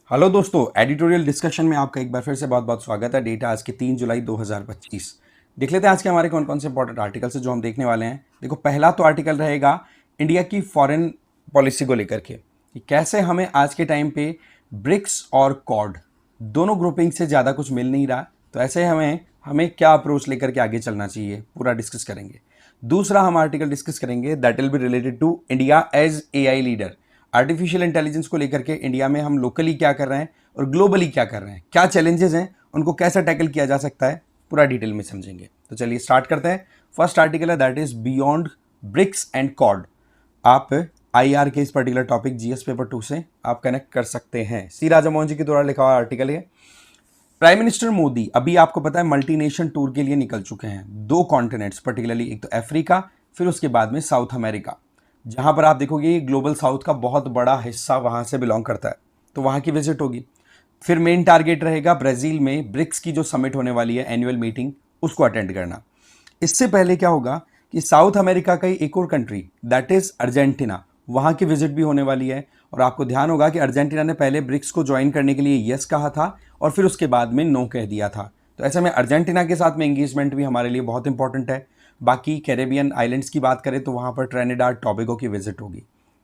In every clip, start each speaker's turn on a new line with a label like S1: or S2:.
S1: Hello दोस्तों, editorial discussion में आपका एक बार फिर से बहुत बहुत स्वागत है। डेट है आज के 3 जुलाई 2025। देख लेते हैं आज के हमारे कौन कौन से इंपॉर्टेंट आर्टिकल्स है जो हम देखने वाले हैं। देखो, पहला तो आर्टिकल रहेगा इंडिया की फॉरेन पॉलिसी को लेकर के कि कैसे हमें आज के टाइम पे ब्रिक्स और कॉड दोनों ग्रुपिंग से ज़्यादा कुछ मिल नहीं रहा, तो ऐसे हमें हमें क्या अप्रोच लेकर के आगे चलना चाहिए, पूरा डिस्कस करेंगे। दूसरा हम आर्टिकल डिस्कस करेंगे that will be related to India as AI leader. Artificial intelligence को लेकर के इंडिया में हम लोकली क्या कर रहे हैं और ग्लोबली क्या कर रहे हैं, क्या चैलेंजेस हैं, उनको कैसे टैकल किया जा सकता है, पूरा डिटेल में समझेंगे। तो चलिए स्टार्ट करते हैं। फर्स्ट आर्टिकल है that is beyond BRICS and Quad. आप आईआर के इस पर्टिकुलर टॉपिक जीएस पेपर 2 से आप कनेक्ट कर सकते हैं। सी राजा मोहन जी के द्वारा लिखा हुआ आर्टिकल है। प्राइम मिनिस्टर मोदी अभी आपको पता है मल्टीनेशन टूर के लिए निकल चुके हैं, दो कॉन्टिनेंट्स पर्टिकुलरली, एक तो अफ्रीका, फिर उसके बाद में साउथ अमेरिका, जहां पर आप देखोगे ग्लोबल साउथ का बहुत बड़ा हिस्सा वहां से बिलोंग करता है, तो वहां की विजिट होगी। फिर मेन टारगेट रहेगा ब्राजील में ब्रिक्स की जो समिट होने वाली है, एनुअल मीटिंग, उसको अटेंड करना। इससे पहले क्या होगा कि साउथ अमेरिका का ही एक और कंट्री दैट इज अर्जेंटीना, वहां की विजिट भी होने वाली है। और आपको ध्यान होगा कि अर्जेंटीना ने पहले ब्रिक्स को ज्वाइन करने के लिए यस कहा था और फिर उसके बाद में नो कह दिया था। तो ऐसे में अर्जेंटीना के साथ में एंगेजमेंट भी हमारे लिए बहुत इंपॉर्टेंट है। बाकी कैरेबियन आइलैंड्स की बात करें तो वहां पर ट्रिनिडाड टोबैगो की विजिट होगी।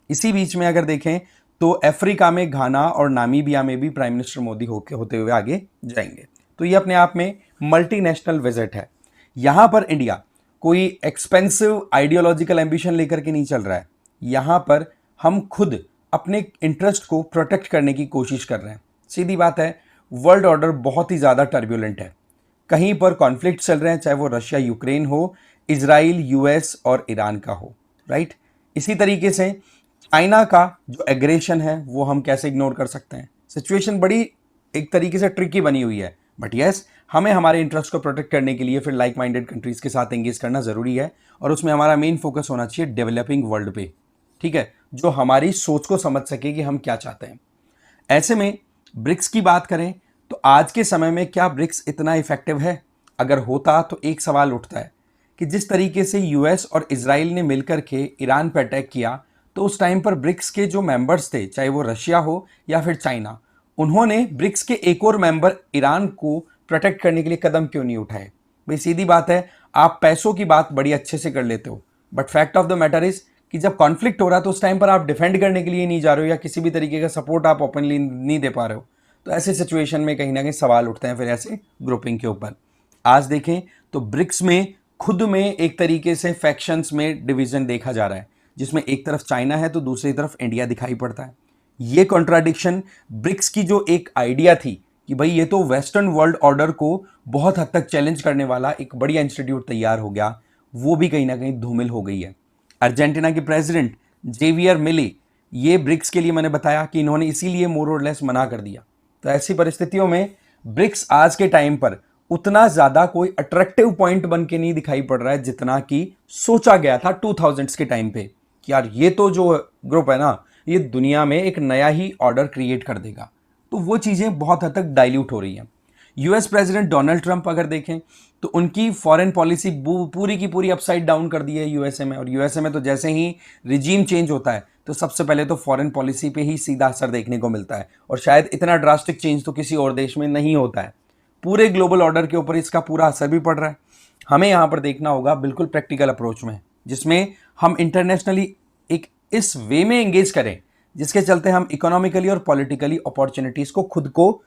S1: इसी बीच में अगर देखें तो अफ्रीका में घाना और नामीबिया में भी प्राइम मिनिस्टर मोदी होते हुए आगे जाएंगे। तो ये अपने आप में मल्टीनेशनल विजिट है। यहां पर इंडिया कोई एक्सपेंसिव आइडियोलॉजिकल एम्बिशन लेकर के नहीं चल रहा है। यहां पर हम खुद अपने इंटरेस्ट को प्रोटेक्ट करने की कोशिश कर रहे हैं। सीधी बात है, वर्ल्ड ऑर्डर बहुत ही ज़्यादा टर्बुलेंट है। कहीं पर कॉन्फ्लिक्ट चल रहे हैं, चाहे वो रशिया यूक्रेन हो, इजराइल यूएस और ईरान का हो, राइट। इसी तरीके से चाइना का जो एग्रेशन है वो हम कैसे इग्नोर कर सकते हैं। सिचुएशन बड़ी एक तरीके से ट्रिकी बनी हुई है, बट यस, हमें हमारे इंटरेस्ट को प्रोटेक्ट करने के लिए फिर लाइक माइंडेड कंट्रीज के साथ एंगेज करना जरूरी है। और उसमें हमारा मेन फोकस होना चाहिए डेवलपिंग वर्ल्ड पे, ठीक है, जो हमारी सोच को समझ सके कि हम क्या चाहते हैं। ऐसे में ब्रिक्स की बात करें तो आज के समय में क्या ब्रिक्स इतना इफेक्टिव है? अगर होता तो एक सवाल उठता है कि जिस तरीके से यूएस और इजराइल ने मिलकर के ईरान पर अटैक किया, तो उस टाइम पर ब्रिक्स के जो मेंबर्स थे, चाहे वो रशिया हो या फिर चाइना, उन्होंने ब्रिक्स के एक और मेंबर ईरान को प्रोटेक्ट करने के लिए कदम क्यों नहीं उठाए? भाई सीधी बात है, आप पैसों की बात बड़ी अच्छे से कर लेते हो, but fact of the matter is कि जब कॉन्फ्लिक्ट हो रहा है तो उस टाइम पर आप डिफेंड करने के लिए नहीं जा रहे हो या किसी भी तरीके का सपोर्ट आप ओपनली नहीं दे पा रहे हो। तो ऐसे सिचुएशन में कहीं ना कहीं सवाल उठते हैं फिर ऐसे ग्रुपिंग के ऊपर। आज देखें तो ब्रिक्स में खुद में एक तरीके से फैक्शंस में डिवीजन देखा जा रहा है, जिसमें एक तरफ चाइना है तो दूसरी तरफ इंडिया दिखाई पड़ता है। ये कॉन्ट्राडिक्शन ब्रिक्स की जो एक आइडिया थी कि भाई ये तो वेस्टर्न वर्ल्ड ऑर्डर को बहुत हद तक चैलेंज करने वाला एक बढ़िया इंस्टीट्यूट तैयार हो गया, वो भी कहीं ना कहीं धूमिल हो गई है। अर्जेंटीना के प्रेसिडेंट जेवियर मिली, ये ब्रिक्स के लिए मैंने बताया कि इन्होंने इसीलिए मोर और लेस मना कर दिया। तो ऐसी परिस्थितियों में ब्रिक्स आज के टाइम पर उतना ज्यादा कोई अट्रैक्टिव पॉइंट बन के नहीं दिखाई पड़ रहा है जितना कि सोचा गया था 2000s के टाइम पे कि यार ये तो जो ग्रुप है ना, ये दुनिया में एक नया ही ऑर्डर क्रिएट कर देगा। तो वो चीजें बहुत हद तक डाइल्यूट हो रही हैं। यूएस प्रेसिडेंट डोनाल्ड ट्रंप अगर देखें तो उनकी फॉरेन पॉलिसी पूरी की पूरी अपसाइड डाउन कर दी है यूएसए में। और यूएसए में तो जैसे ही रिजीम चेंज होता है तो सबसे पहले तो फॉरेन पॉलिसी पे ही सीधा असर देखने को मिलता है, और शायद इतना ड्रास्टिक चेंज तो किसी और देश में नहीं होता है। पूरे ग्लोबल ऑर्डर के ऊपर इसका पूरा असर भी पड़ रहा है। हमें यहां पर देखना होगा बिल्कुल प्रैक्टिकल अप्रोच में, जिसमें हम इंटरनेशनली एक इस वे में एंगेज करें जिसके चलते हम इकोनॉमिकली और पॉलिटिकली अपॉर्चुनिटीज को खुद को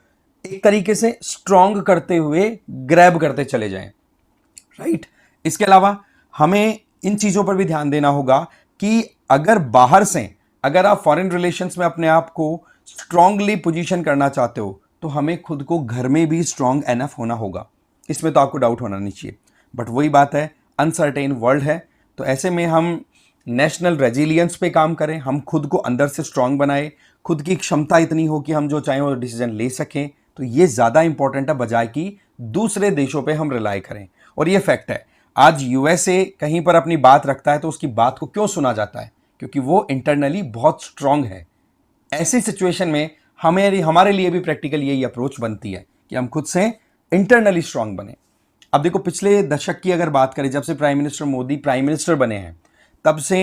S1: एक तरीके से स्ट्रॉन्ग करते हुए ग्रैब करते चले जाएं, राइट। इसके अलावा हमें इन चीजों पर भी ध्यान देना होगा कि अगर बाहर से अगर आप फॉरेन रिलेशंस में अपने आप को स्ट्रांगली पोजीशन करना चाहते हो तो हमें खुद को घर में भी स्ट्रांग एनफ होना होगा। इसमें तो आपको डाउट होना नहीं चाहिए, बट वही बात है, अनसर्टेन वर्ल्ड है। तो ऐसे में हम नेशनल रेजिलियंस पे काम करें, हम खुद को अंदर से स्ट्रांग बनाए, खुद की क्षमता इतनी हो कि हम जो चाहें वो डिसीजन ले सकें। तो ये ज़्यादा इंपॉर्टेंट है बजाय कि दूसरे देशों पे हम रिलाई करें। और ये फैक्ट है, आज यूएसए कहीं पर अपनी बात रखता है तो उसकी बात को क्यों सुना जाता है? क्योंकि वो इंटरनली बहुत स्ट्रांग है। ऐसी सिचुएशन में हमें हमारे लिए भी प्रैक्टिकल यही अप्रोच बनती है कि हम खुद से इंटरनली स्ट्रांग बने। अब देखो, पिछले दशक की अगर बात करें, जब से prime minister Modi prime minister बने हैं तब से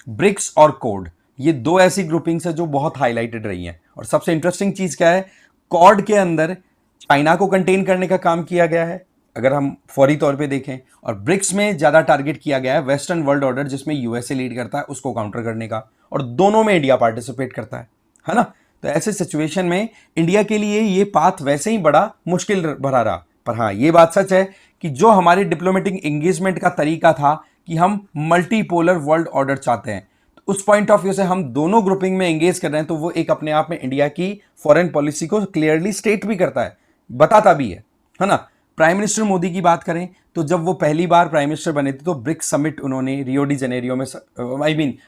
S1: ब्रिक्स और कोड, ये दो ऐसी ग्रुपिंग्स है जो बहुत हाईलाइटेड रही हैं। और सबसे इंटरेस्टिंग चीज क्या है, कॉड के अंदर चाइना को कंटेन करने का काम किया गया है अगर हम फौरी तौर पे देखें, और ब्रिक्स में ज्यादा टारगेट किया गया है वेस्टर्न वर्ल्ड ऑर्डर जिसमें यूएसए लीड करता है उसको काउंटर करने का, और दोनों में इंडिया पार्टिसिपेट करता है ना। तो ऐसे सिचुएशन में इंडिया के लिए ये पाथ वैसे ही बड़ा मुश्किल भरा रहा। पर हाँ, ये बात सच है कि जो हमारी डिप्लोमेटिक एंगेजमेंट का तरीका था कि हम मल्टीपोलर वर्ल्ड ऑर्डर चाहते हैं, तो उस पॉइंट ऑफ व्यू से हम दोनों ग्रुपिंग में एंगेज कर रहे हैं, तो वो एक अपने आप में इंडिया की फॉरेन पॉलिसी को क्लियरली स्टेट भी करता है, बताता भी है ना। प्राइम मिनिस्टर मोदी की बात करें तो जब वो पहली बार प्राइम मिनिस्टर बने थे तो ब्रिक्स समिट उन्होंने रियो डी जेनेरियो में,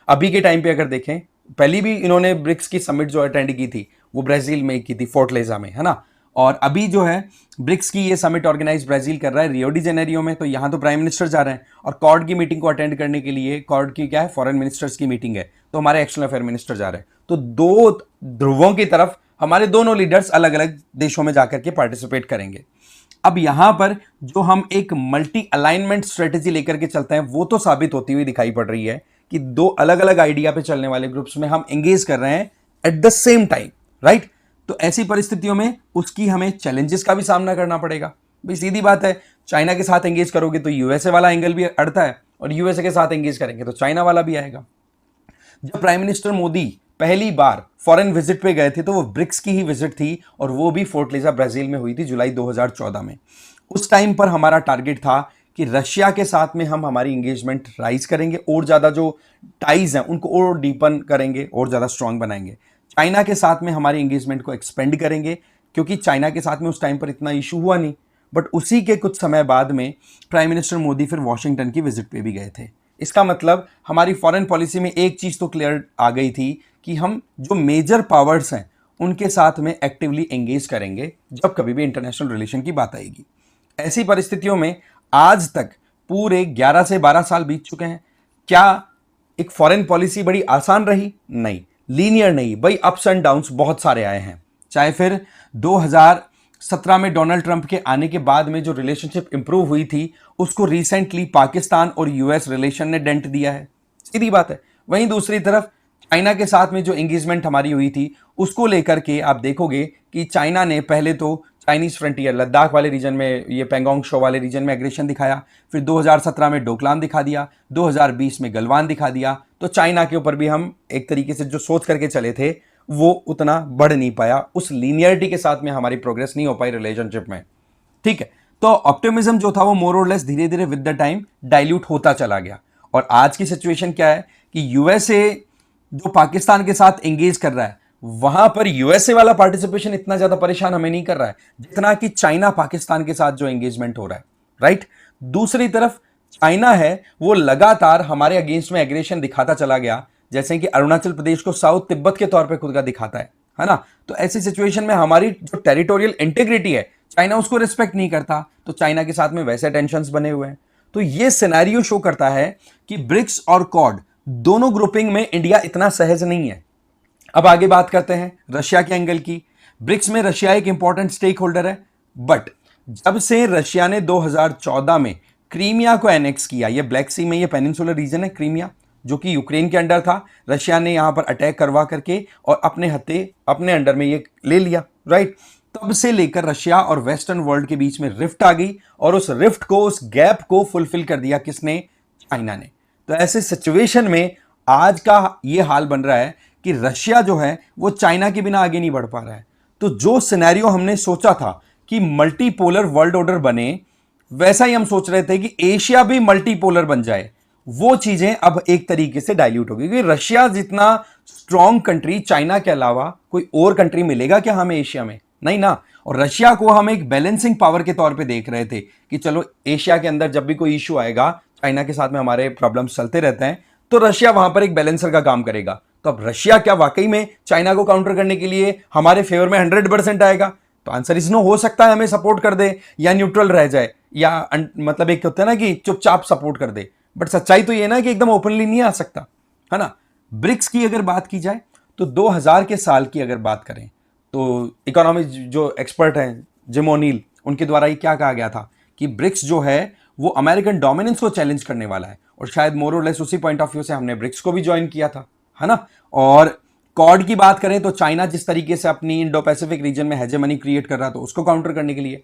S1: अभी के टाइम पे अगर देखें, पहली भी इन्होंने ब्रिक्स की समिट जो अटेंड की थी वो ब्राजील में की थी, फोर्टलेजा में, है ना। और अभी जो है ब्रिक्स की ये समिट ऑर्गेनाइज ब्राजील कर रहा है रियो डी जेनेरियो में, तो यहां तो प्राइम मिनिस्टर जा रहे हैं, और कॉर्ड की मीटिंग को अटेंड करने के लिए, कॉर्ड की क्या है, फॉरेन मिनिस्टर्स की मीटिंग है, तो हमारे एक्सटर्नल अफेयर मिनिस्टर जा रहे हैं। तो दो ध्रुवों की तरफ हमारे दोनों लीडर्स अलग अलग देशों में जाकर के पार्टिसिपेट करेंगे। अब यहां पर जो हम एक मल्टी अलाइनमेंट स्ट्रेटेजी लेकर के चलते हैं वो तो साबित होती हुई दिखाई पड़ रही है कि दो अलग अलग आइडिया पे चलने वाले ग्रुप्स में हम एंगेज कर रहे हैं at the same time, right. तो ऐसी परिस्थितियों में उसकी हमें चैलेंजेस का भी सामना करना पड़ेगा। भाई सीधी बात है, चाइना के साथ एंगेज करोगे तो यूएसए वाला एंगल भी अड़ता है, और यूएसए के साथ एंगेज करेंगे तो चाइना वाला भी आएगा। जब प्राइम मिनिस्टर मोदी पहली बार फॉरेन विजिट पे गए थे तो वो ब्रिक्स की ही विजिट थी, और वो भी फोर्टलेजा ब्राजील में हुई थी जुलाई 2014 में। उस टाइम पर हमारा टारगेट था कि रशिया के साथ में हम हमारी एंगेजमेंट राइज करेंगे, और ज्यादा जो टाइज हैं उनको और डीपन करेंगे और ज्यादा स्ट्रांग बनाएंगे। चाइना के साथ में हमारी एंगेजमेंट को एक्सपेंड करेंगे, क्योंकि चाइना के साथ में उस टाइम पर इतना इशू हुआ नहीं। बट उसी के कुछ समय बाद में प्राइम मिनिस्टर मोदी फिर वॉशिंगटन की विजिट पे भी गए थे। इसका मतलब हमारी फॉरेन पॉलिसी में एक चीज तो क्लियर आ गई थी कि हम जो मेजर पावर्स हैं उनके साथ में एक्टिवली एंगेज करेंगे जब कभी भी इंटरनेशनल रिलेशन की बात आएगी। ऐसी परिस्थितियों में आज तक पूरे 11 से 12 साल बीत चुके हैं। क्या एक फॉरेन पॉलिसी बड़ी आसान रही? नहीं, लीनियर नहीं भाई, अप्स एंड डाउन्स बहुत सारे आए हैं। चाहे फिर 2017 में डोनाल्ड ट्रंप के आने के बाद में जो रिलेशनशिप इंप्रूव हुई थी उसको रिसेंटली पाकिस्तान और यूएस रिलेशन ने डेंट दिया है, सीधी बात है। वहीं दूसरी तरफ चाइना के साथ में जो एंगेजमेंट हमारी हुई थी उसको लेकर के आप देखोगे कि चाइना ने पहले तो चाइनीज फ्रंटियर लद्दाख वाले रीजन में, ये पेंगोंग शो वाले रीजन में एग्रेशन दिखाया, फिर 2017 में डोकलाम दिखा दिया, 2020 में गलवान दिखा दिया। तो चाइना के ऊपर भी हम एक तरीके से जो सोच करके चले थे वो उतना बढ़ नहीं पाया, उस लीनियरिटी के साथ में हमारी प्रोग्रेस नहीं हो पाई रिलेशनशिप में, ठीक है। तो ऑप्टिमिज्म जो था वो मोर और लेस धीरे धीरे विद द टाइम डाइल्यूट होता चला गया। और आज की सिचुएशन क्या है कि यूएसए जो पाकिस्तान के साथ एंगेज कर रहा है वहां पर यूएसए वाला पार्टिसिपेशन इतना ज्यादा परेशान हमें नहीं कर रहा है जितना कि चाइना पाकिस्तान के साथ जो एंगेजमेंट हो रहा है, राइट। दूसरी तरफ चाइना है वो लगातार हमारे अगेंस्ट में एग्रेशन दिखाता चला गया, जैसे कि अरुणाचल प्रदेश को साउथ तिब्बत के तौर पे खुद का दिखाता है ना। तो ऐसी सिचुएशन में हमारी जो टेरिटोरियल इंटीग्रिटी है चाइना उसको रिस्पेक्ट नहीं करता, तो चाइना के साथ में वैसे टेंशंस बने हुए हैं। तो ये सिनेरियो शो करता है कि ब्रिक्स और कॉड दोनों ग्रुपिंग में इंडिया इतना सहज नहीं है। अब आगे बात करते हैं रशिया के एंगल की। ब्रिक्स में रशिया एक इंपॉर्टेंट स्टेक होल्डर है, बट जब से रशिया ने 2014 में क्रीमिया को एनेक्स किया, ये ब्लैक सी में ये पेनिनसुलर रीजन है क्रीमिया जो कि यूक्रेन के अंडर था, रशिया ने यहां पर अटैक करवा करके और अपने हत्थे अपने अंडर में ये ले लिया, राइट। तब से लेकर रशिया और वेस्टर्न वर्ल्ड के बीच में रिफ्ट आ गई, और उस रिफ्ट को, उस गैप को फुलफिल कर दिया किसने? चाइना ने। तो ऐसे सिचुएशन में आज का ये हाल बन रहा है कि रशिया जो है वो चाइना के बिना आगे नहीं बढ़ पा रहा है। तो जो सिनेरियो हमने सोचा था कि मल्टीपोलर वर्ल्ड ऑर्डर बने, वैसा ही हम सोच रहे थे कि एशिया भी मल्टीपोलर बन जाए, वो चीजें अब एक तरीके से डाइल्यूट हो गई, क्योंकि रशिया जितना स्ट्रॉन्ग कंट्री चाइना के अलावा कोई और कंट्री मिलेगा क्या हमें एशिया में? नहीं ना। और रशिया को हम एक बैलेंसिंग पावर के तौर पे देख रहे थे कि चलो एशिया के अंदर जब भी कोई इशू आएगा, चाइना के साथ में हमारे प्रॉब्लम्स चलते रहते हैं, तो रशिया वहां पर एक बैलेंसर का काम करेगा। तो अब रशिया क्या वाकई में चाइना को काउंटर करने के लिए हमारे फेवर में 100% आएगा? तो आंसर इज नो। हो सकता है हमें सपोर्ट कर दे या न्यूट्रल रह जाए, या मतलब एक होता है ना कि चुपचाप सपोर्ट कर दे, बट सच्चाई तो ये ना कि एकदम ओपनली नहीं आ सकता, है ना। ब्रिक्स की अगर बात की जाए तो 2000 के साल की अगर बात करें तो इकोनॉमिक जो एक्सपर्ट हैं जिम ओनील, उनके द्वारा ये क्या कहा गया था कि ब्रिक्स जो है वो अमेरिकन डोमिनेंस को चैलेंज करने वाला है, और शायद मोर और लेस उसी पॉइंट ऑफ व्यू से हमने ब्रिक्स को भी ज्वाइन किया था, है ना। और कॉड की बात करें तो चाइना जिस तरीके से अपनी इंडो पैसिफिक रीजन में हेजेमनी क्रिएट कर रहा था उसको काउंटर करने के लिए,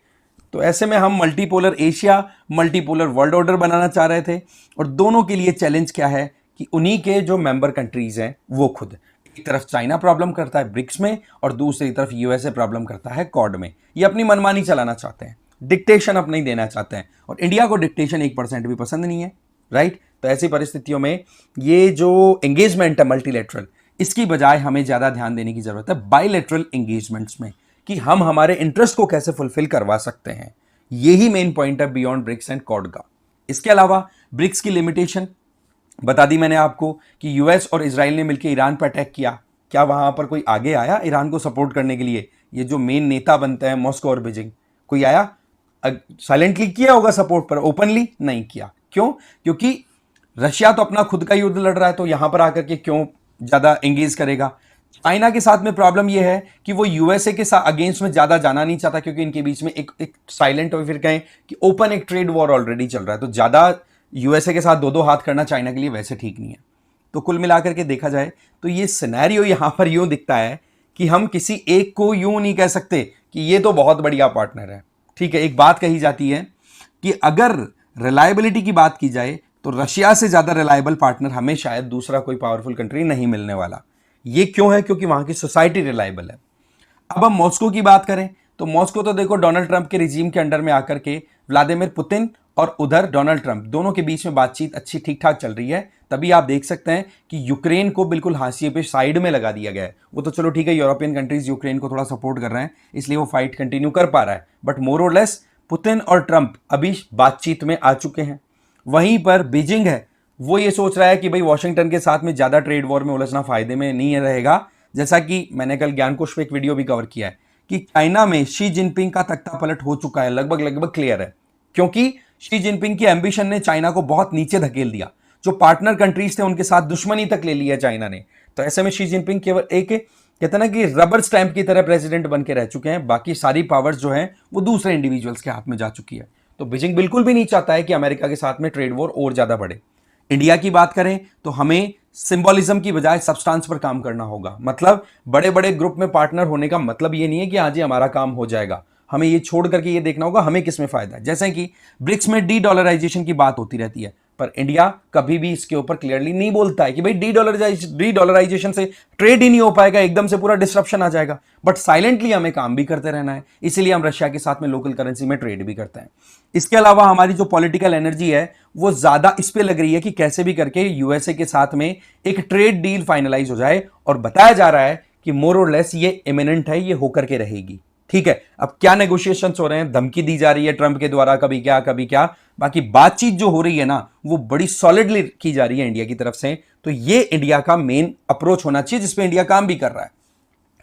S1: तो ऐसे में हम multipolar Asia, multipolar world order बनाना चाह रहे थे। और दोनों के लिए चैलेंज क्या है कि उन्हीं के जो मेंबर कंट्रीज हैं वो खुद, एक तरफ चाइना प्रॉब्लम करता है ब्रिक्स में और दूसरी तरफ यूएसए प्रॉब्लम करता है कॉड में। ये अपनी मनमानी चलाना चाहते हैं, डिक्टेशन अपने ही देना चाहते हैं, और इंडिया को डिक्टेशन 1% भी पसंद नहीं है, राइट। तो ऐसी परिस्थितियों में ये जो एंगेजमेंट है मल्टीलेटरल, इसकी बजाय हमें ज्यादा ध्यान देने की जरूरत है बाइलेटरल एंगेजमेंट्स में, कि हम हमारे इंटरेस्ट को कैसे फुलफिल करवा सकते हैं। यही मेन पॉइंट है बियॉन्ड ब्रिक्स एंड कॉड का। इसके अलावा ब्रिक्स की लिमिटेशन बता दी मैंने आपको कि यूएस और इजराइल ने मिलकर ईरान पर अटैक किया, क्या वहां पर कोई आगे आया ईरान को सपोर्ट करने के लिए? ये जो मेन नेता बनते हैं मॉस्को और बीजिंग, कोई आया? साइलेंटली किया होगा सपोर्ट, पर ओपनली नहीं किया। क्यों? क्योंकि रशिया तो अपना खुद का युद्ध लड़ रहा है, तो यहां पर आकर के क्यों ज्यादा एंगेज करेगा। चाइना के साथ में प्रॉब्लम यह है कि वो यूएसए के साथ अगेंस्ट में ज्यादा जाना नहीं चाहता, क्योंकि इनके बीच में एक साइलेंट और फिर कहें कि ओपन एक ट्रेड वॉर ऑलरेडी चल रहा है, तो ज्यादा यूएसए के साथ दो दो हाथ करना चाइना के लिए वैसे ठीक नहीं है। तो कुल मिलाकर के देखा जाए तो ये सिनेरियो यहां पर यूं दिखता है कि हम किसी एक को यूं नहीं कह सकते कि ये तो बहुत बढ़िया पार्टनर है। ठीक है, एक बात कही जाती है कि अगर रिलायबिलिटी की बात की जाए तो रशिया से ज्यादा रिलायबल पार्टनर हमें शायद दूसरा कोई पावरफुल कंट्री नहीं मिलने वाला। ये क्यों है? क्योंकि वहां की सोसाइटी रिलायबल है। अब हम मॉस्को की बात करें तो मॉस्को तो देखो डोनाल्ड ट्रंप के रिजीम के अंडर में आकर के व्लादिमीर पुतिन और उधर डोनाल्ड ट्रंप, दोनों के बीच में बातचीत अच्छी ठीक ठाक चल रही है। तभी आप देख सकते हैं कि यूक्रेन को बिल्कुल हाशिए पे साइड में लगा दिया गया है। वो तो चलो ठीक है, यूरोपियन कंट्रीज यूक्रेन को थोड़ा सपोर्ट कर रहे हैं, इसलिए वो फाइट कंटिन्यू कर पा रहा है, बट मोर और लेस पुतिन और ट्रंप अभी बातचीत में आ चुके हैं। वहीं पर बीजिंग है, वो ये सोच रहा है कि भाई वॉशिंगटन के साथ में ज्यादा ट्रेड वॉर में उलझना फायदे में नहीं रहेगा। जैसा कि मैंने कल ज्ञानकोश पे एक वीडियो भी कवर किया है कि चाइना में शी जिनपिंग का तख्ता पलट हो चुका है, लगभग क्लियर है, क्योंकि शी जिनपिंग की एम्बिशन ने चाइना को बहुत नीचे धकेल दिया। जो पार्टनर कंट्रीज थे उनके साथ दुश्मनी तक ले लिया चाइना ने। तो ऐसे में शी जिनपिंग केवल एक कहते ना कि रबर स्टैंप की तरह प्रेसिडेंट बन के रह चुके हैं, बाकी सारी पावर्स जो हैं वो दूसरे इंडिविजुअल्स के हाथ में जा चुकी है। तो बीजिंग बिल्कुल भी नहीं चाहता है कि अमेरिका के साथ में ट्रेड वॉर और ज्यादा बढ़े। इंडिया की बात करें तो हमें सिंबॉलिज्म की बजाय सब्सटेंस पर काम करना होगा। मतलब बड़े बड़े ग्रुप में पार्टनर होने का मतलब ये नहीं है कि आज ही हमारा काम हो जाएगा, हमें ये छोड़ करके ये देखना होगा हमें किस में फायदा है। जैसे कि ब्रिक्स में डी डॉलराइजेशन की बात होती रहती है, पर इंडिया कभी भी इसके ऊपर क्लियरली नहीं बोलता है कि भाई डी डॉलराइजेशन से ट्रेड ही नहीं हो पाएगा, एकदम से पूरा डिस्ट्रप्शन आ जाएगा। बट साइलेंटली हमें काम भी करते रहना है, इसीलिए हम रशिया के साथ में लोकल करेंसी में ट्रेड भी करते हैं। इसके अलावा हमारी जो पॉलिटिकल एनर्जी है वो ज्यादा इस पे लग रही है कि कैसे भी करके यूएसए के साथ में एक ट्रेड डील फाइनलाइज हो जाए, और बताया जा रहा है कि मोर और लेस ये इमिनेंट है, ये होकर के रहेगी। ठीक है, अब क्या नेगोशिएशंस हो रहे हैं, धमकी दी जा रही है ट्रंप के द्वारा, कभी क्या कभी क्या, बाकी बातचीत जो हो रही है ना वो बड़ी सॉलिडली की जा रही है इंडिया की तरफ से। तो ये इंडिया का मेन अप्रोच होना चाहिए जिसपे इंडिया काम भी कर रहा है।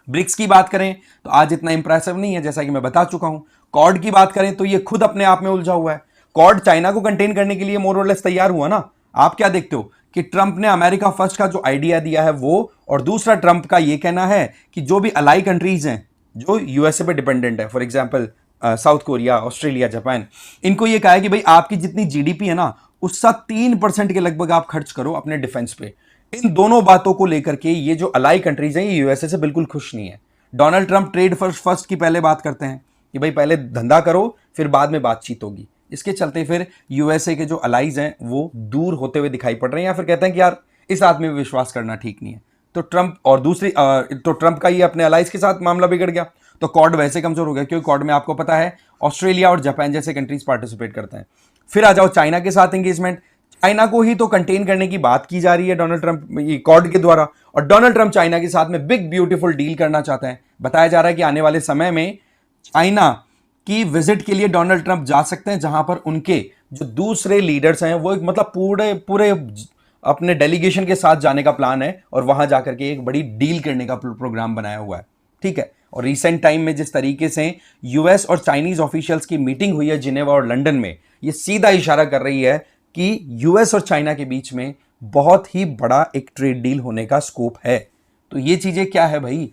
S1: ब्रिक्स की बात करें तो आज इतना इंप्रेसिव नहीं है, जैसा कि मैं बता चुका हूं। कॉर्ड की बात करें तो ये खुद अपने आप में उलझा हुआ है। कॉर्ड चाइना को कंटेन करने के लिए मोर और लेस तैयार हुआ ना। आप क्या देखते हो कि ट्रंप ने अमेरिका फर्स्ट का जो आइडिया दिया है वो, और दूसरा ट्रंप का ये कहना है कि जो भी अलाई कंट्रीज हैं जो यूएसए पे डिपेंडेंट है, for example south Korea, Australia, Japan, इनको ये कहा है कि भाई आपकी जितनी जीडीपी है ना उसका 3% के लगभग आप खर्च करो अपने डिफेंस पे। इन दोनों बातों को लेकर के ये जो अलाई कंट्रीज हैं ये यूएसए से बिल्कुल खुश नहीं है। डोनाल्ड ट्रंप ट्रेड फर्स्ट की पहले बात करते हैं कि भाई पहले धंधा करो फिर बाद में बातचीत होगी। इसके चलते फिर यूएसए के जो अलाइज हैं वो दूर होते हुए दिखाई पड़ रहे हैं, या फिर कहते हैं कि यार इस आदमी पे विश्वास करना ठीक नहीं है। तो ट्रंप और दूसरी तो ट्रंप का ये अपने अलाइज के साथ मामला बिगड़ गया, तो कॉर्ड वैसे कमजोर हो गया, क्योंकि कॉर्ड में आपको पता है ऑस्ट्रेलिया और जापान जैसे कंट्रीज पार्टिसिपेट करते हैं। फिर आ जाओ चाइना के साथ एंगेजमेंट, चाइना को ही तो कंटेन करने की बात की जा रही है डोनाल्ड ट्रंप कॉर्ड के द्वारा, और डोनाल्ड ट्रंप चाइना के साथ में बिग ब्यूटीफुल डील करना चाहते हैं। बताया जा रहा है कि आने वाले समय में चाइना की विजिट के लिए डोनाल्ड ट्रंप जा सकते हैं, जहां पर उनके जो दूसरे लीडर्स हैं वो मतलब पूरे पूरे अपने डेलीगेशन के साथ जाने का प्लान है, और वहां जाकर के एक बड़ी डील करने का प्रोग्राम बनाया हुआ है। ठीक है, और रिसेंट टाइम में जिस तरीके से यूएस और चाइनीज ऑफिशियल्स की मीटिंग हुई है जिनेवा और लंदन में, ये सीधा इशारा कर रही है कि यूएस और चाइना के बीच में बहुत ही बड़ा एक ट्रेड डील होने का स्कोप है। तो ये चीजें क्या है भाई,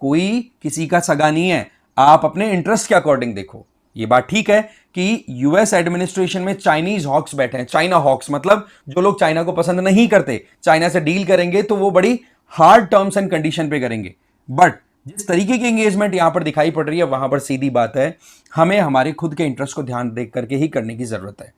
S1: कोई किसी का सगा नहीं है, आप अपने इंटरेस्ट के अकॉर्डिंग देखो। ये बात ठीक है कि यूएस एडमिनिस्ट्रेशन में चाइनीज हॉक्स बैठे हैं, चाइना हॉक्स मतलब जो लोग चाइना को पसंद नहीं करते, चाइना से डील करेंगे तो वो बड़ी हार्ड टर्म्स एंड कंडीशन पे करेंगे। बट जिस तरीके की एंगेजमेंट यहां पर दिखाई पड़ रही है, वहां पर सीधी बात है, हमें हमारे खुद के इंटरेस्ट को ध्यान देख करके ही करने की जरूरत है।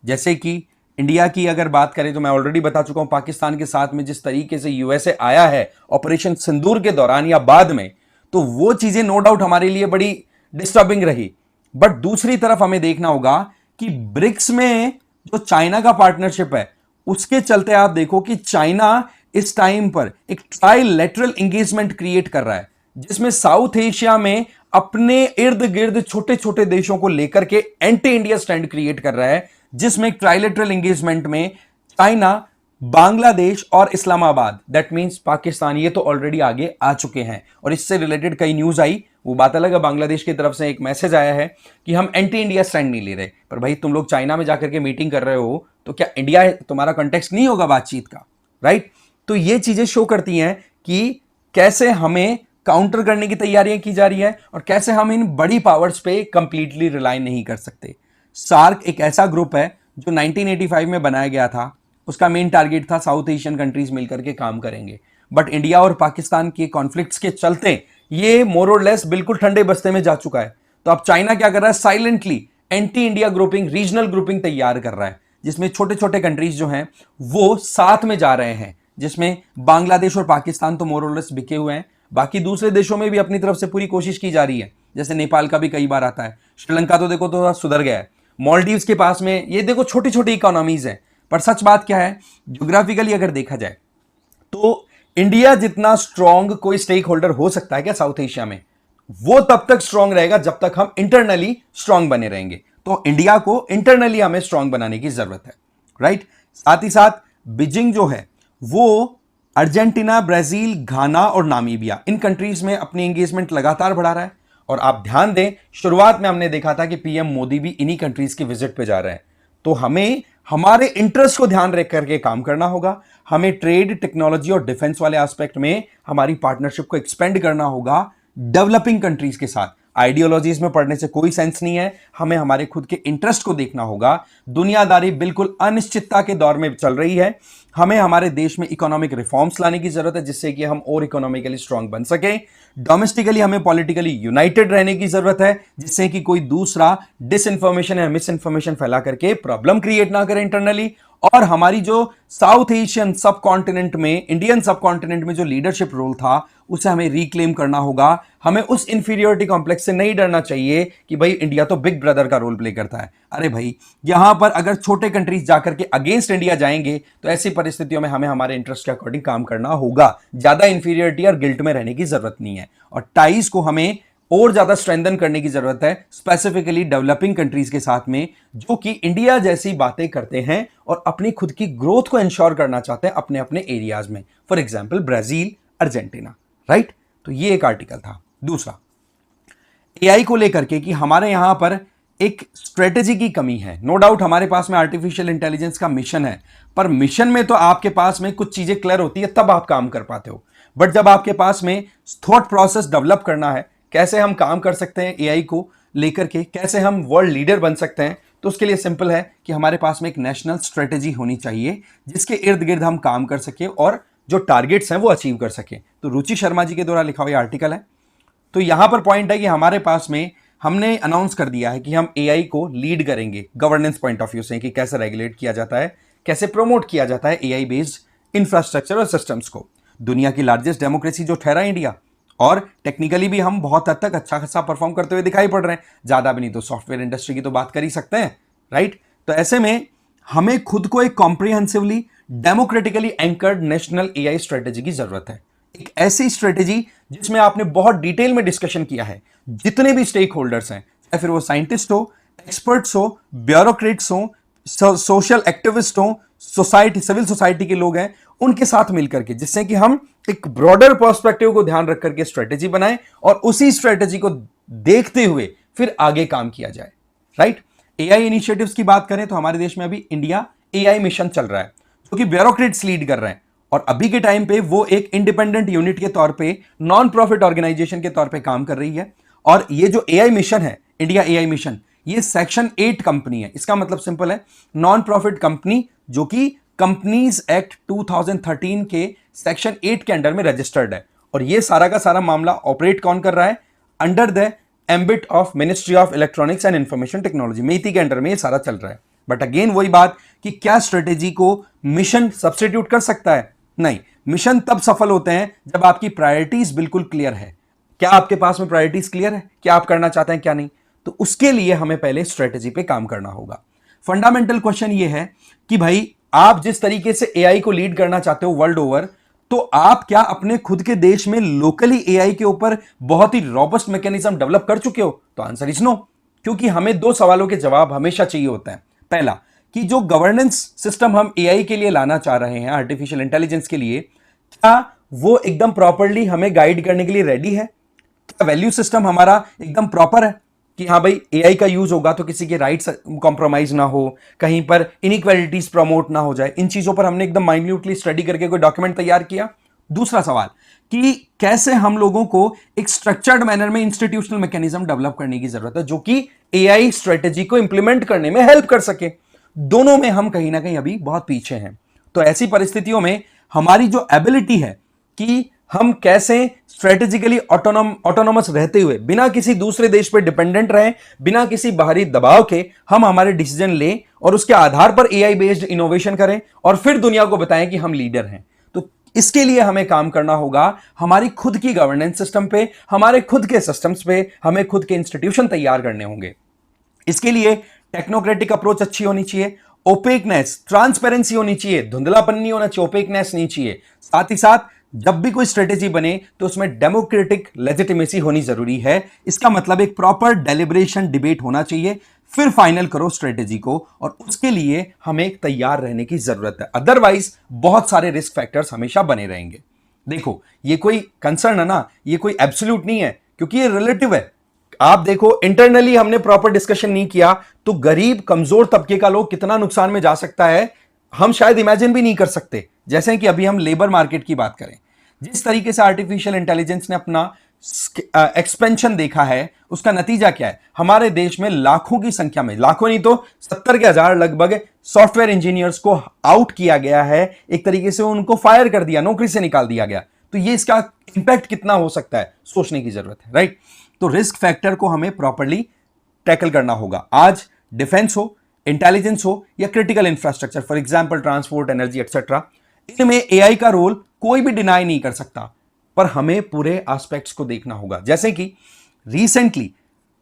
S1: जैसे कि इंडिया की अगर बात करें तो मैं ऑलरेडी बता चुका हूं, पाकिस्तान के साथ में जिस तरीके से यूएसए आया है ऑपरेशन सिंदूर के दौरान या बाद में, तो वो चीजें नो डाउट हमारे लिए बड़ी डिस्टर्बिंग रही। बट दूसरी तरफ हमें देखना होगा कि ब्रिक्स में जो चाइना का पार्टनरशिप है, उसके चलते आप देखो कि चाइना इस टाइम पर एक ट्राइलेटरल एंगेजमेंट क्रिएट कर रहा है, जिसमें साउथ एशिया में अपने इर्द गिर्द छोटे छोटे देशों को लेकर के एंटी इंडिया स्टैंड क्रिएट कर रहा है, जिसमें एक ट्राइलेटरल एंगेजमेंट में चाइना, बांग्लादेश और इस्लामाबाद, दैट मींस पाकिस्तान, ये तो ऑलरेडी आगे आ चुके हैं। और इससे रिलेटेड कई न्यूज आई, वो बात अलग है, बांग्लादेश की तरफ से एक मैसेज आया है कि हम एंटी इंडिया स्टैंड नहीं ले रहे। पर भाई तुम लोग चाइना में जाकर के मीटिंग कर रहे हो, तो क्या इंडिया तुम्हारा कॉन्टेक्स्ट नहीं होगा बातचीत का, राइट? तो ये चीजें शो करती हैं कि कैसे हमें काउंटर करने की तैयारियां की जा रही है और कैसे हम इन बड़ी पावर्स पे कंप्लीटली रिलाई नहीं कर सकते। सार्क एक ऐसा ग्रुप है जो 1985 में बनाया गया था। उसका मेन टारगेट था साउथ एशियन कंट्रीज मिलकर के काम करेंगे। बट इंडिया और पाकिस्तान के कॉन्फ्लिक्ट्स के चलते ये मोर और लेस बिल्कुल ठंडे बस्ते में जा चुका है। तो अब चाइना क्या कर रहा है, silently anti India grouping, regional grouping तैयार कर रहा है, जिसमें छोटे छोटे कंट्रीज जो हैं वो साथ में जा रहे हैं, जिसमें बांग्लादेश और पाकिस्तान तो मोर और लेस बिके हुए हैं। बाकी दूसरे देशों में भी अपनी तरफ से पूरी कोशिश की जा रही है, जैसे नेपाल का भी कई बार आता है। श्रीलंका तो देखो थोड़ा सुधर गया है। मॉलडीव्स के पास में ये देखो छोटी छोटी इकोनॉमीज है। पर सच बात क्या है, ज्योग्राफिकली अगर देखा जाए तो इंडिया जितना स्ट्रांग कोई स्टेक होल्डर हो सकता है क्या साउथ एशिया में, वो तब तक स्ट्रांग रहेगा जब तक हम इंटरनली स्ट्रांग बने रहेंगे। तो इंडिया को इंटरनली हमें स्ट्रांग बनाने की जरूरत है, राइट? साथ ही साथ बीजिंग जो है वो अर्जेंटीना, ब्राजील, घाना और नामीबिया, इन कंट्रीज में अपनी एंगेजमेंट लगातार बढ़ा रहा है। और आप ध्यान दें, शुरुआत में हमने देखा था कि पीएम मोदी भी इन्हीं कंट्रीज की विजिट पे जा रहे हैं। तो हमें हमारे इंटरेस्ट को ध्यान रख करके काम करना होगा। हमें ट्रेड, टेक्नोलॉजी और डिफेंस वाले एस्पेक्ट में हमारी पार्टनरशिप को एक्सपेंड करना होगा डेवलपिंग कंट्रीज के साथ। आइडियोलॉजीज में पढ़ने से कोई सेंस नहीं है, हमें हमारे खुद के इंटरेस्ट को देखना होगा। दुनियादारी बिल्कुल अनिश्चितता के दौर में चल रही है, हमें हमारे देश में इकोनॉमिक रिफॉर्म्स लाने की जरूरत है, जिससे कि हम और इकोनॉमिकली स्ट्रांग बन सके। डोमेस्टिकली हमें पॉलिटिकली यूनाइटेड रहने की जरूरत है, जिससे कि कोई दूसरा डिसइंफॉर्मेशन या मिस इंफॉर्मेशन फैला करके प्रॉब्लम क्रिएट ना करे इंटरनली। और हमारी जो साउथ एशियन सब कॉन्टिनेंट में, इंडियन सब कॉन्टिनेंट में जो लीडरशिप रोल था, उसे हमें रिक्लेम करना होगा। हमें उस इंफीरियोरिटी कॉम्प्लेक्स से नहीं डरना चाहिए कि भाई इंडिया तो बिग ब्रदर का रोल प्ले करता है। अरे भाई, यहां पर अगर छोटे कंट्रीज जाकर के अगेंस्ट इंडिया जाएंगे तो ऐसी परिस्थितियों में हमें हमारे इंटरेस्ट के अकॉर्डिंग काम करना होगा। ज्यादा इंफीरियरिटी और गिल्ट में रहने की जरूरत नहीं है। और टाइज को हमें और ज्यादा स्ट्रेंथन करने की जरूरत है, स्पेसिफिकली डेवलपिंग कंट्रीज के साथ में, जो कि इंडिया जैसी बातें करते हैं और अपनी खुद की ग्रोथ को इंश्योर करना चाहते हैं अपने अपने एरियाज में। For example Brazil, Argentina, right? तो ये एक आर्टिकल था। दूसरा, एआई को लेकर के कि हमारे यहां पर एक स्ट्रेटेजी की कमी है। नो डाउट हमारे पास में आर्टिफिशियल इंटेलिजेंस का मिशन है, पर मिशन में तो आपके पास में कुछ चीजें क्लियर होती है तब आप काम कर पाते हो। बट जब आपके पास में थॉट प्रोसेस डेवलप करना है, कैसे हम काम कर सकते हैं एआई को लेकर के, कैसे हम वर्ल्ड लीडर बन सकते हैं, तो उसके लिए सिंपल है कि हमारे पास में एक नेशनल स्ट्रेटेजी होनी चाहिए, जिसके इर्द गिर्द हम काम कर सके और जो टारगेट्स हैं वो अचीव कर सके। तो रुचि शर्मा जी के द्वारा लिखा हुआ आर्टिकल है। तो यहां पर पॉइंट है कि हमारे पास में हमने अनाउंस कर दिया है कि हम एआई को लीड करेंगे गवर्नेंस पॉइंट ऑफ व्यू से, कि कैसे रेगुलेट किया जाता है, कैसे प्रमोट किया जाता है एआई बेस्ड इंफ्रास्ट्रक्चर और सिस्टम्स को। दुनिया की लार्जेस्ट डेमोक्रेसी जो ठहरा इंडिया, और टेक्निकली भी हम बहुत हद तक अच्छा खासा परफॉर्म करते हुए दिखाई पड़ रहे हैं। ज्यादा भी नहीं तो सॉफ्टवेयर इंडस्ट्री की तो बात कर ही सकते हैं, राइट? तो ऐसे में हमें खुद को एक comprehensively democratically anchored national AI strategy की जरूरत है। एक ऐसी स्ट्रेटेजी जिसमें आपने बहुत डिटेल में डिस्कशन किया है, जितने भी स्टेक होल्डर्स हैं, चाहे फिर वो साइंटिस्ट हो, एक्सपर्ट्स हो, ब्यूरोक्रेट्स हो, सोशल एक्टिविस्ट हो, सोसाइटी, सिविल सोसाइटी के लोग हैं, उनके साथ मिलकर के, जिससे कि हम एक ब्रॉडर पर्सपेक्टिव को ध्यान रख करके स्ट्रेटेजी बनाएं और उसी स्ट्रेटेजी को देखते हुए फिर आगे काम किया जाए, राइट? एआई इनिशिएटिव्स की बात करें तो हमारे देश में अभी इंडिया एआई मिशन चल रहा है, जो कि ब्यूरोक्रेट्स लीड कर रहे हैं। और अभी के टाइम पे वो एक इंडिपेंडेंट यूनिट के तौर पे, नॉन प्रॉफिट ऑर्गेनाइजेशन के तौर पे काम कर रही है। और ये जो एआई मिशन है, इंडिया एआई मिशन, ये सेक्शन 8 कंपनी है। इसका मतलब सिंपल है, नॉन प्रॉफिट कंपनी, जो कि कंपनीज एक्ट 2013 के सेक्शन 8 के अंडर में रजिस्टर्ड है। और ये सारा का सारा मामला ऑपरेट कौन कर रहा है? Under the ambit of ministry of electronics and information technology, MeitY के अंडर में ये सारा चल रहा है। बट अगेन वही बात कि क्या स्ट्रेटेजी को मिशन सब्स्टिट्यूट कर सकता है? नहीं। मिशन तब सफल होते हैं जब आपकी प्रायोरिटीज बिल्कुल क्लियर है। क्या आपके पास में प्रायोरिटीज क्लियर है? क्या आप करना चाहते हैं, क्या नहीं? तो उसके लिए हमें पहले स्ट्रेटेजी पे काम करना होगा। फंडामेंटल क्वेश्चन ये है कि भाई आप जिस तरीके से एआई को लीड करना चाहते हो वर्ल्ड ओवर, तो आप क्या अपने खुद के देश में लोकली एआई के ऊपर बहुत ही रॉबस्ट मैकेनिज्म डेवलप कर चुके हो? तो आंसर इज नो। क्योंकि हमें दो सवालों के जवाब हमेशा चाहिए होता है। पहला कि जो गवर्नेंस सिस्टम हम एआई के लिए लाना चाह रहे हैं, आर्टिफिशियल इंटेलिजेंस के लिए, क्या वो एकदम प्रॉपरली हमें गाइड करने के लिए रेडी है? क्या वैल्यू सिस्टम हमारा एकदम प्रॉपर है कि हाँ भाई एआई का यूज होगा तो किसी के राइट्स कॉम्प्रोमाइज ना हो, कहीं पर इनइक्वालिटीज प्रमोट ना हो जाए? इन चीजों पर हमने एकदम माइन्यूटली स्टडी करके कोई डॉक्यूमेंट तैयार किया। दूसरा सवाल कि कैसे हम लोगों को एक स्ट्रक्चर्ड मैनर में इंस्टीट्यूशनल मैकेनिज्म डेवलप करने की जरूरत है जो कि एआई स्ट्रेटेजी को इंप्लीमेंट करने में हेल्प कर सके। दोनों में हम कहीं ना कहीं अभी बहुत पीछे हैं। तो ऐसी परिस्थितियों में हमारी जो एबिलिटी है कि हम कैसे स्ट्रेटेजिकली ऑटोनोमस रहते हुए बिना किसी दूसरे देश पर डिपेंडेंट रहें, बिना किसी बाहरी दबाव के हम हमारे डिसीजन लें और उसके आधार पर एआई बेस्ड इनोवेशन करें और फिर दुनिया को बताएं कि हम लीडर हैं। तो इसके लिए हमें काम करना होगा हमारी खुद की गवर्नेंस सिस्टम पे, हमारे खुद के सिस्टम्स पे, हमें खुद के इंस्टीट्यूशन तैयार करने होंगे। इसके लिए टेक्नोक्रेटिक अप्रोच अच्छी होनी चाहिए, ओपेकनेस, ट्रांसपेरेंसी होनी चाहिए, धुंधलापन नहीं होना चाहिए, ओपेकनेस नहीं चाहिए। साथ ही साथ जब भी कोई स्ट्रेटेजी बने तो उसमें डेमोक्रेटिक लेजिटिमेसी होनी जरूरी है। इसका मतलब एक प्रॉपर डेलिब्रेशन डिबेट होना चाहिए, फिर फाइनल करो स्ट्रेटेजी को, और उसके लिए हमें तैयार रहने की जरूरत है। अदरवाइज बहुत सारे रिस्क फैक्टर्स हमेशा बने रहेंगे। देखो ये कोई कंसर्न है ना, ये कोई एब्सोल्यूट नहीं है क्योंकि ये रिलेटिव है। आप देखो इंटरनली हमने प्रॉपर डिस्कशन नहीं किया तो गरीब कमजोर तबके का लोग कितना नुकसान में जा सकता है हम शायद इमेजिन भी नहीं कर सकते। जैसे कि अभी हम लेबर मार्केट की बात करें, जिस तरीके से आर्टिफिशियल इंटेलिजेंस ने अपना एक्सपेंशन देखा है, उसका नतीजा क्या है? हमारे देश में लाखों की संख्या में, लाखों नहीं तो 70 के हजार लगभग सॉफ्टवेयर इंजीनियर्स को आउट किया गया है, एक तरीके से उनको फायर कर दिया, नौकरी से निकाल दिया गया। तो ये इसका इंपैक्ट कितना हो सकता है, सोचने की जरूरत है, राइट? तो रिस्क फैक्टर को हमें प्रॉपरली टैकल करना होगा। आज डिफेंस हो, इंटेलिजेंस हो या critical infrastructure, for example transport, energy etcetera, इनमें एआई का रोल कोई भी डिनाई नहीं कर सकता, पर हमें पूरे एस्पेक्ट्स को देखना होगा। जैसे कि रिसेंटली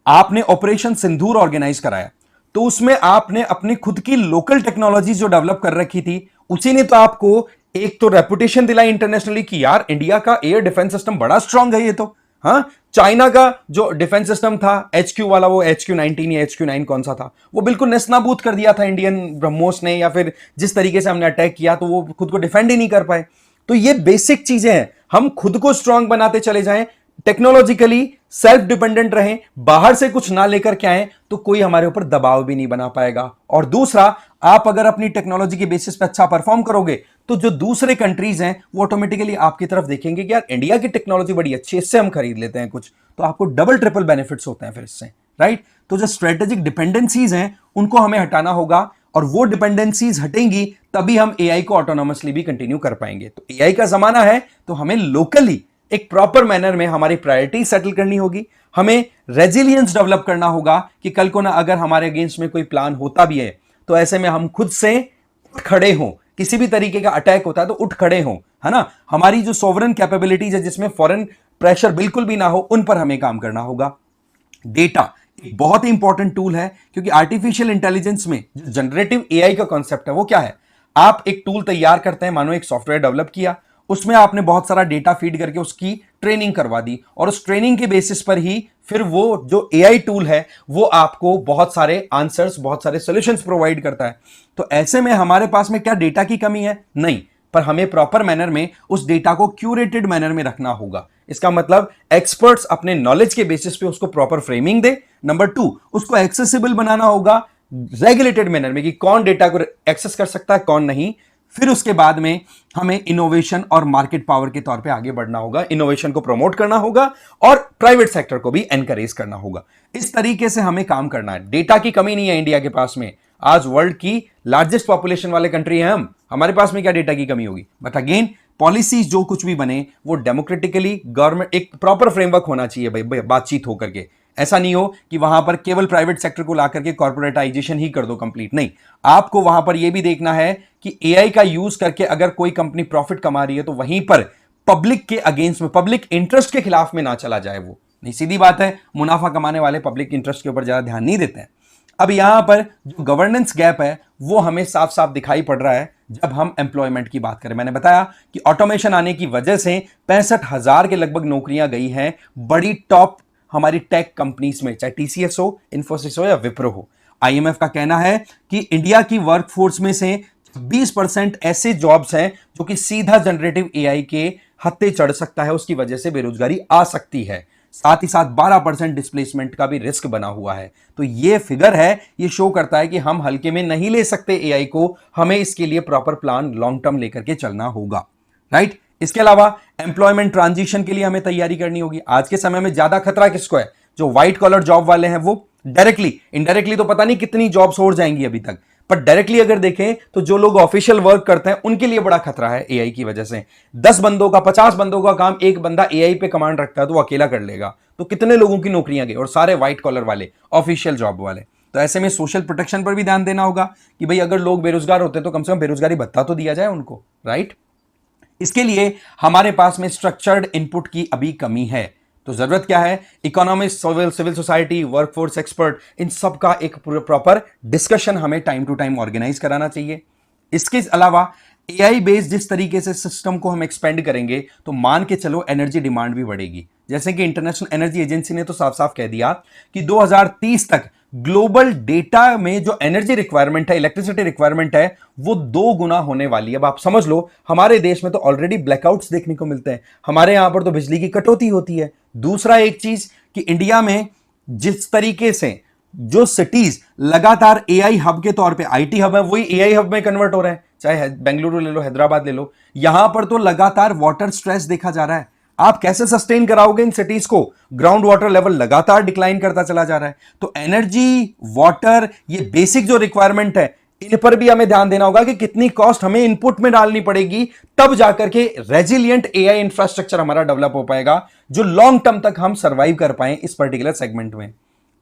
S1: आपने ऑपरेशन सिंदूर ऑर्गेनाइज कराया, तो उसमें आपने अपनी खुद की लोकल टेक्नोलॉजी जो डेवलप कर रखी थी, उसी ने तो आपको एक तो रेपुटेशन दिलाई इंटरनेशनली कि यार इंडिया का एयर डिफेंस सिस्टम बड़ा स्ट्रांग है ये तो। हाँ, चाइना का जो डिफेंस सिस्टम था HQ वाला, वो HQ-19 या HQ-9 कौन सा था, वो बिल्कुल नेस्तनाबूद कर दिया था इंडियन ब्रह्मोस ने, या फिर जिस तरीके से हमने अटैक किया तो वो खुद को डिफेंड ही नहीं कर पाए। तो ये बेसिक चीजें हैं, हम खुद को स्ट्रांग बनाते चले जाएं, टेक्नोलॉजिकली सेल्फ डिपेंडेंट रहें, बाहर से कुछ ना लेकर के आए तो कोई हमारे ऊपर दबाव भी नहीं बना पाएगा। और दूसरा, आप अगर अपनी टेक्नोलॉजी के बेसिस पे अच्छा परफॉर्म करोगे तो जो दूसरे कंट्रीज हैं वो ऑटोमेटिकली आपकी तरफ देखेंगे कि यार इंडिया की टेक्नोलॉजी बड़ी अच्छी है, इससे हम खरीद लेते हैं कुछ, तो आपको डबल ट्रिपल बेनिफिट्स होते हैं फिर इससे, राइट? तो जो स्ट्रेटेजिक डिपेंडेंसीज हैं उनको हमें हटाना होगा, और वो डिपेंडेंसीज हटेंगी तभी हम एआई को ऑटोनोमसली भी कंटिन्यू कर पाएंगे। तो एआई का जमाना है तो हमें लोकली एक प्रॉपर मैनर में हमारी प्रायोरिटी सेटल करनी होगी, हमें रेजिलियंस डेवलप करना होगा कि कल को ना अगर हमारे अगेंस्ट में कोई प्लान होता भी है तो ऐसे में हम खुद से उठ खड़े हों, किसी भी तरीके का अटैक होता है तो उठ खड़े हों, है ना? हमारी जो सोवरेन कैपेबिलिटीज है जिसमें फॉरेन प्रेशर बिल्कुल भी ना हो, उन पर हमें काम करना होगा। डेटा एक बहुत ही इंपॉर्टेंट टूल है, क्योंकि आर्टिफिशियल इंटेलिजेंस में जो जनरेटिव एआई का कॉन्सेप्ट है वो क्या है? आप एक टूल तैयार करते हैं, मानो एक सॉफ्टवेयर डेवलप किया, उसमें आपने बहुत सारा डेटा फीड करके उसकी ट्रेनिंग करवा दी, और उस ट्रेनिंग के बेसिस पर ही फिर वो जो एआई टूल है वो आपको बहुत सारे आंसर्स, बहुत सारे सॉल्यूशंस प्रोवाइड करता है। तो ऐसे में हमारे पास में क्या डेटा की कमी है? नहीं, पर हमें प्रॉपर मैनर में उस डेटा को क्यूरेटेड मैनर में रखना होगा। इसका मतलब एक्सपर्ट्स अपने नॉलेज के बेसिस पे उसको प्रॉपर फ्रेमिंग दे। नंबर 2, उसको एक्सेसिबल बनाना होगा रेगुलेटेड मैनर में कि कौन डेटा को एक्सेस कर सकता है, कौन नहीं। फिर उसके बाद में हमें इनोवेशन और मार्केट पावर के तौर पे आगे बढ़ना होगा, इनोवेशन को प्रमोट करना होगा और प्राइवेट सेक्टर को भी एनकरेज करना होगा। इस तरीके से हमें काम करना है। डेटा की कमी नहीं है इंडिया के पास में, आज वर्ल्ड की लार्जेस्ट पॉपुलेशन वाले कंट्री हैं हम, हमारे पास में क्या डेटा की कमी होगी? बट अगेन पॉलिसीज जो कुछ भी बने वो डेमोक्रेटिकली गवर्नमेंट, एक प्रॉपर फ्रेमवर्क होना चाहिए भाई, बातचीत होकर के। ऐसा नहीं हो कि वहां पर केवल प्राइवेट सेक्टर को ला करके कॉर्पोरेटाइजेशन ही कर दो कंप्लीट, नहीं। आपको वहां पर यह भी देखना है कि एआई का यूज करके अगर कोई कंपनी प्रॉफिट कमा रही है तो वहीं पर पब्लिक के अगेंस्ट में, पब्लिक इंटरेस्ट के खिलाफ में ना चला जाए। वो नहीं, सीधी बात है, मुनाफा कमाने वाले पब्लिक इंटरेस्ट के ऊपर ज्यादा ध्यान नहीं देते हैं। अब यहां पर जो गवर्नेंस गैप है वो हमें साफ साफ दिखाई पड़ रहा है जब हम एम्प्लॉयमेंट की बात करें। मैंने बताया कि ऑटोमेशन आने की वजह से 65,000 के लगभग नौकरियां गई हैं बड़ी टॉप हमारी टेक कंपनीज में, चाहे टीसीएस हो, इंफोसिस हो या विप्रो हो। आईएमएफ का कहना है कि इंडिया की वर्कफोर्स में से 20% ऐसे जॉब्स हैं जो कि सीधा जनरेटिव एआई के हत्थे चढ़ सकता है, उसकी वजह से बेरोजगारी आ सकती है। साथ ही साथ 12% डिस्प्लेसमेंट का भी रिस्क बना हुआ है। तो ये फिगर है, ये शो करता है कि हम हल्के में नहीं ले सकते एआई को, हमें इसके लिए प्रॉपर प्लान लॉन्ग टर्म लेकर के चलना होगा, राइट। इसके अलावा एम्प्लॉयमेंट ट्रांजिशन के लिए हमें तैयारी करनी होगी। आज के समय में ज्यादा खतरा किसको है? जो व्हाइट कॉलर जॉब वाले हैं वो डायरेक्टली, इनडायरेक्टली तो पता नहीं कितनी जॉब्स हो जाएंगी अभी तक, पर डायरेक्टली अगर देखें तो जो लोग ऑफिशियल वर्क करते हैं उनके लिए बड़ा खतरा है एआई की वजह से। 10 बंदों का, 50 बंदों का काम एक बंदा एआई पे कमांड रखता है तो वो अकेला कर लेगा, तो कितने लोगों की नौकरियां गई, और सारे व्हाइट कॉलर वाले, ऑफिशियल जॉब वाले। तो ऐसे में सोशल प्रोटेक्शन पर भी ध्यान देना होगा कि भाई अगर लोग बेरोजगार होते हैं तो कम से कम बेरोजगारी भत्ता तो दिया जाए उनको, राइट। इसके लिए हमारे पास में स्ट्रक्चर्ड इनपुट की अभी कमी है। तो जरूरत क्या है? Economist, civil society, workforce expert, इन सब का एक प्रॉपर डिस्कशन हमें टाइम टू टाइम ऑर्गेनाइज कराना चाहिए। इसके अलावा एआई बेस्ड जिस तरीके से सिस्टम को हम एक्सपेंड करेंगे तो मान के चलो एनर्जी डिमांड भी बढ़ेगी। जैसे कि इंटरनेशनल एनर्जी एजेंसी ने तो साफ साफ कह दिया कि 2030 तक ग्लोबल डेटा में जो एनर्जी रिक्वायरमेंट है, इलेक्ट्रिसिटी रिक्वायरमेंट है, वो 2 गुना होने वाली है। अब आप समझ लो, हमारे देश में तो ऑलरेडी ब्लैकआउट्स देखने को मिलते हैं, हमारे यहां पर तो बिजली की कटौती होती है। दूसरा एक चीज कि इंडिया में जिस तरीके से जो सिटीज लगातार एआई हब के तौर पे, आईटी हब है, वही एआई हब में कन्वर्ट हो रहे हैं, चाहे बेंगलुरु ले लो, हैदराबाद ले लो, यहां पर तो लगातार वाटर स्ट्रेस देखा जा रहा है। आप कैसे सस्टेन कराओगे इन सिटीज को? ग्राउंड वाटर लेवल लगातार डिक्लाइन करता चला जा रहा है। तो एनर्जी, वाटर, ये बेसिक जो रिक्वायरमेंट है, इन पर भी हमें ध्यान देना होगा कि कितनी कॉस्ट हमें इनपुट में डालनी पड़ेगी, तब जाकर के रेजिलिएंट एआई इंफ्रास्ट्रक्चर हमारा डेवलप हो पाएगा, जो लॉन्ग टर्म तक हम सर्वाइव कर पाए इस पर्टिकुलर सेगमेंट में।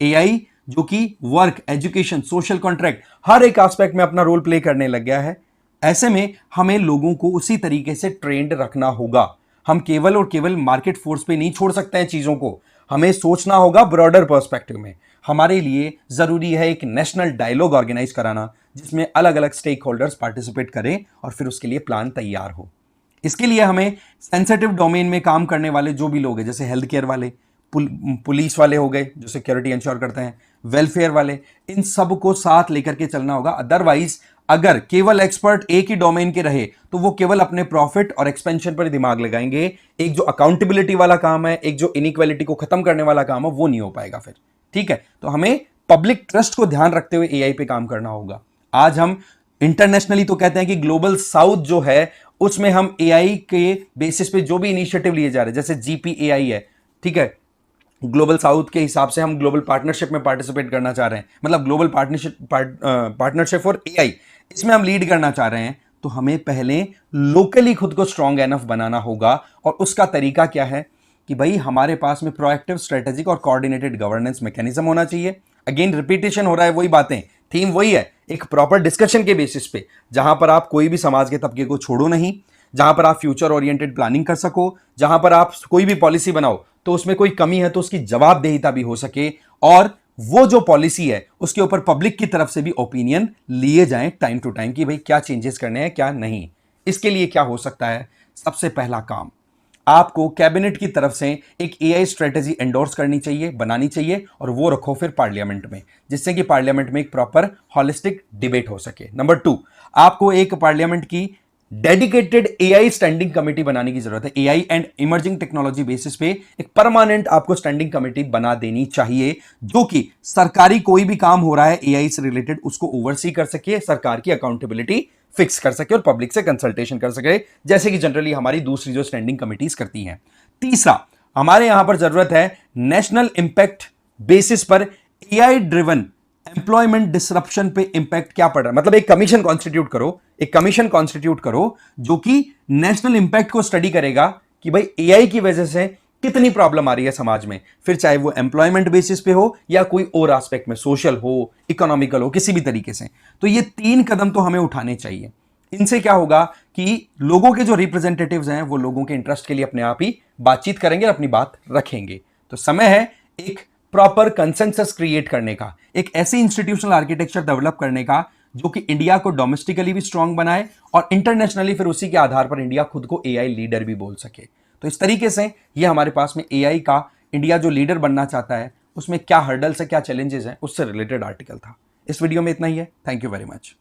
S1: एआई जो कि वर्क, एजुकेशन, सोशल कॉन्ट्रैक्ट, हर एक एस्पेक्ट में अपना रोल प्ले करने लग गया है। ऐसे में हमें लोगों को उसी तरीके से ट्रेंड रखना होगा। हम केवल और केवल मार्केट फोर्स पे नहीं छोड़ सकते हैं चीजों को, हमें सोचना होगा ब्रॉडर पर्सपेक्टिव में। हमारे लिए जरूरी है एक नेशनल डायलॉग ऑर्गेनाइज कराना, जिसमें अलग अलग स्टेक होल्डर्स पार्टिसिपेट करें और फिर उसके लिए प्लान तैयार हो। इसके लिए हमें सेंसिटिव डोमेन में काम करने वाले जो भी लोग हैं, जैसे हेल्थ केयर वाले, पुलिस वाले हो गए जो सिक्योरिटी इंश्योर करते हैं, वेलफेयर वाले, इन सब को साथ लेकर के चलना होगा। अदरवाइज अगर केवल एक्सपर्ट एक ही डोमेन के रहे तो वो केवल अपने प्रॉफिट और एक्सपेंशन पर दिमाग लगाएंगे। एक जो अकाउंटेबिलिटी वाला काम है, एक जो इनइक्वालिटी को खत्म करने वाला काम है, वो नहीं हो पाएगा फिर, ठीक है। तो हमें पब्लिक ट्रस्ट को ध्यान रखते हुए एआई पे काम करना होगा। आज हम इंटरनेशनली तो कहते हैं कि ग्लोबल साउथ जो है उसमें हम एआई के बेसिस पे जो भी इनिशिएटिव लिए जा रहे हैं, जैसे जीपीएआई है, ठीक है, ग्लोबल साउथ के हिसाब से हम ग्लोबल पार्टनरशिप में पार्टिसिपेट करना चाह रहे हैं, मतलब ग्लोबल पार्टनरशिप फॉर एआई, इसमें हम लीड करना चाह रहे हैं। तो हमें पहले लोकली खुद को स्ट्रांग एनफ बनाना होगा, और उसका तरीका क्या है कि भाई हमारे पास में प्रोएक्टिव, स्ट्रेटेजिक और कोऑर्डिनेटेड गवर्नेंस मैकेनिज्म होना चाहिए। अगेन रिपीटेशन हो रहा है, वही बातें, थीम वही है, एक प्रॉपर डिस्कशन के बेसिस पे, जहां पर आप कोई भी समाज के तबके को छोड़ो नहीं, जहां पर आप फ्यूचर ओरिएंटेड प्लानिंग कर सको, जहां पर आप कोई भी पॉलिसी बनाओ तो उसमें कोई कमी है तो उसकी जवाबदेहिता भी हो सके, और वो जो पॉलिसी है उसके ऊपर पब्लिक की तरफ से भी ओपिनियन लिए जाएं टाइम टू टाइम कि भाई क्या चेंजेस करने हैं, क्या नहीं। इसके लिए क्या हो सकता है? सबसे पहला काम, आपको कैबिनेट की तरफ से एक एआई स्ट्रेटेजी एंडोर्स करनी चाहिए, बनानी चाहिए, और वो रखो फिर पार्लियामेंट में, जिससे कि पार्लियामेंट में एक प्रॉपर हॉलिस्टिक डिबेट हो सके। नंबर 2, आपको एक पार्लियामेंट की डेडिकेटेड एआई स्टैंडिंग कमेटी बनाने की जरूरत है। AI and emerging technology basis पे एक परमानेंट आपको स्टैंडिंग कमेटी बना देनी चाहिए, जो कि सरकारी कोई भी काम हो रहा है एआई से रिलेटेड उसको ओवरसी कर सके, सरकार की अकाउंटेबिलिटी फिक्स कर सके और पब्लिक से कंसल्टेशन कर सके, जैसे कि जनरली हमारी दूसरी जो स्टैंडिंग कमिटीज करती हैं। तीसरा, हमारे यहां पर जरूरत है नेशनल इंपैक्ट बेसिस पर एआई ड्रिवन एम्प्लॉयमेंट डिसरप्शन पे इंपैक्ट क्या पड़ रहा है, मतलब एक कमीशन कॉन्स्टिट्यूट करो, एक कमीशन कॉन्स्टिट्यूट करो जो कि नेशनल इंपैक्ट को स्टडी करेगा कि भाई एआई की वजह से कितनी प्रॉब्लम आ रही है समाज में, फिर चाहे वो एम्प्लॉयमेंट बेसिस पे हो या कोई और एस्पेक्ट में, सोशल हो, इकोनॉमिकल हो, किसी भी तरीके से। तो ये 3 कदम तो हमें उठाने चाहिए। इनसे क्या होगा कि लोगों के जो रिप्रेजेंटेटिव्स हैं वो लोगों के इंटरेस्ट के लिए अपने आप ही बातचीत करेंगे और अपनी बात रखेंगे। तो समय है एक प्रॉपर कंसेंसस क्रिएट करने का, एक ऐसी इंस्टीट्यूशनल आर्किटेक्चर डेवलप करने का जो कि इंडिया को डोमेस्टिकली भी स्ट्रांग बनाए और इंटरनेशनली फिर उसी के आधार पर इंडिया खुद को एआई लीडर भी बोल सके। तो इस तरीके से ये हमारे पास में एआई का इंडिया जो लीडर बनना चाहता है उसमें क्या हर्डल्स है, क्या चैलेंजेस हैं, उससे रिलेटेड आर्टिकल था। इस वीडियो में इतना ही है। Thank you very much.